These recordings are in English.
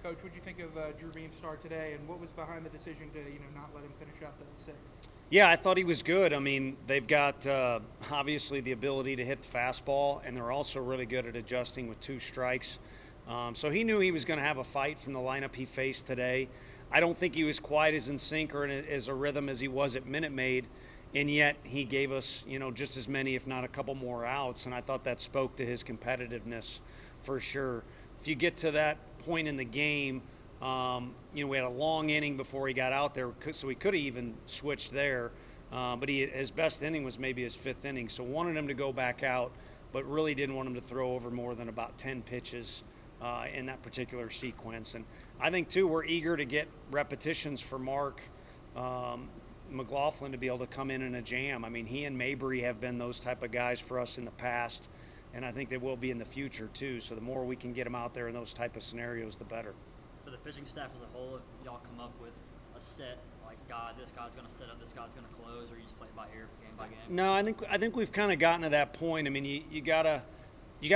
Coach, what did you think of Drew Beam's start today, and what was behind the decision to not let him finish out the sixth? Yeah, I thought he was good. I mean, they've got obviously the ability to hit the fastball, and they're also really good at adjusting with two strikes. So he knew he was going to have a fight from the lineup he faced today. I don't think he was quite as in sync or as a rhythm as he was at Minute Maid, and yet he gave us, just as many, if not a couple more outs, and I thought that spoke to his competitiveness for sure. If you get to that point in the game, we had a long inning before he got out there, so he could have even switched there. But his best inning was maybe his fifth inning, so wanted him to go back out, but really didn't want him to throw over more than about 10 pitches in that particular sequence. And I think, too, we're eager to get repetitions for Mark McLaughlin to be able to come in a jam. I mean, he and Mabry have been those type of guys for us in the past, and I think they will be in the future, too. So the more we can get them out there in those type of scenarios, the better. For the pitching staff as a whole, if y'all come up with a set, like, this guy's going to set up, this guy's going to close, or you just play it by ear, game by game? No, I think we've kind of gotten to that point. I mean, you gotta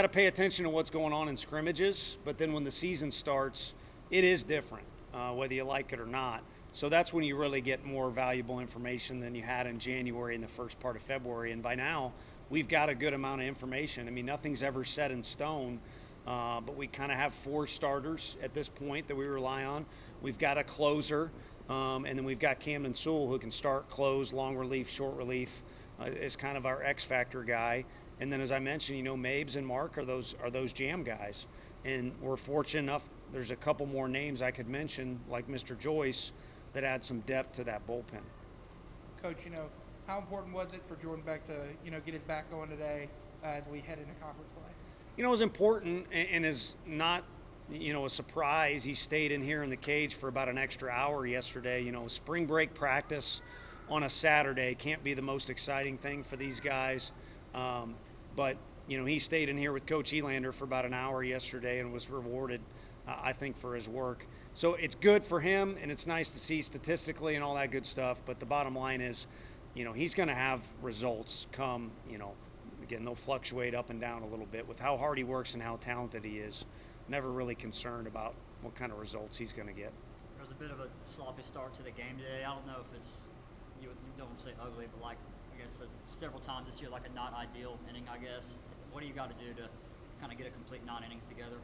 pay attention to what's going on in scrimmages, but then when the season starts, it is different, whether you like it or not. So that's when you really get more valuable information than you had in January and the first part of February. And by now, we've got a good amount of information. I mean, nothing's ever set in stone. But we kind of have four starters at this point that we rely on. We've got a closer, and then we've got Camden Sewell, who can start, close, long relief, short relief, is kind of our X factor guy. And then, as I mentioned, Mabes and Mark are those jam guys. And we're fortunate enough. There's a couple more names I could mention, like Mr. Joyce, that add some depth to that bullpen. Coach, how important was it for Jordan Beck to get his back going today as we head into conference play? It was important and is not, a surprise. He stayed in here in the cage for about an extra hour yesterday. Spring break practice on a Saturday can't be the most exciting thing for these guys. But he stayed in here with Coach Elander for about an hour yesterday and was rewarded, I think, for his work. So it's good for him, and it's nice to see statistically and all that good stuff. But the bottom line is, he's going to have results come, Again, they'll fluctuate up and down a little bit with how hard he works and how talented he is. Never really concerned about what kind of results he's going to get. There was a bit of a sloppy start to the game today. I don't know if it's, you don't want to say ugly, but I guess several times this year, like a not ideal inning, I guess. What do you got to do to kind of get a complete 9 innings together?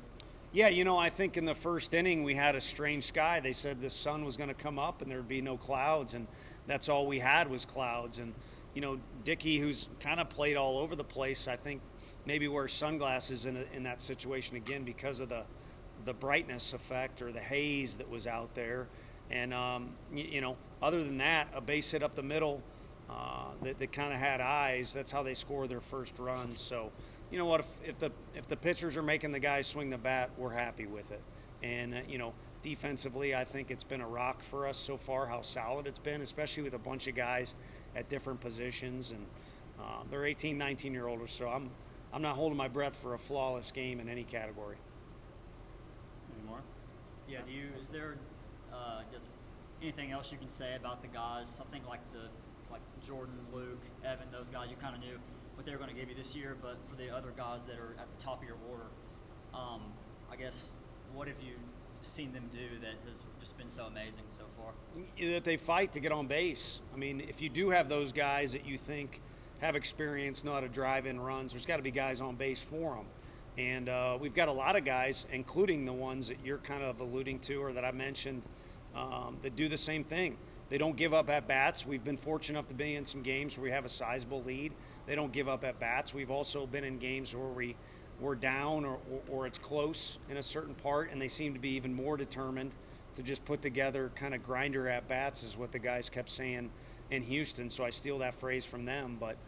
Yeah, I think in the first inning we had a strange sky. They said the sun was going to come up and there'd be no clouds, and that's all we had was clouds. And Dickey, who's kind of played all over the place, I think maybe wears sunglasses in that situation again because of the brightness effect or the haze that was out there. And, other than that, a base hit up the middle that kind of had eyes. That's how they score their first runs. So, you know what, if the pitchers are making the guys swing the bat, we're happy with it. And, defensively, I think it's been a rock for us so far, how solid it's been, especially with a bunch of guys at different positions. And they're 18, 19-year-olds, so I'm not holding my breath for a flawless game in any category. Any more? Yeah, is there just anything else you can say about the guys? Something like Jordan, Luke, Evan, those guys, you kind of knew what they were going to give you this year, but for the other guys that are at the top of your order, I guess, what have you seen them do that has just been so amazing so far? That they fight to get on base. I mean, if you do have those guys that you think have experience, know how to drive in runs, there's got to be guys on base for them. And we've got a lot of guys, including the ones that you're kind of alluding to or that I mentioned, that do the same thing. They don't give up at bats. We've been fortunate enough to be in some games where we have a sizable lead. They don't give up at bats. We've also been in games where we're down or it's close in a certain part, and they seem to be even more determined to just put together kind of grinder at bats, is what the guys kept saying in Houston. So I steal that phrase from them. But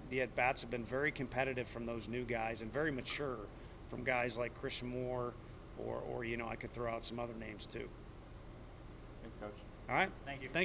the at bats have been very competitive from those new guys and very mature from guys like Christian Moore or I could throw out some other names too. Thanks, Coach. All right. Thank you.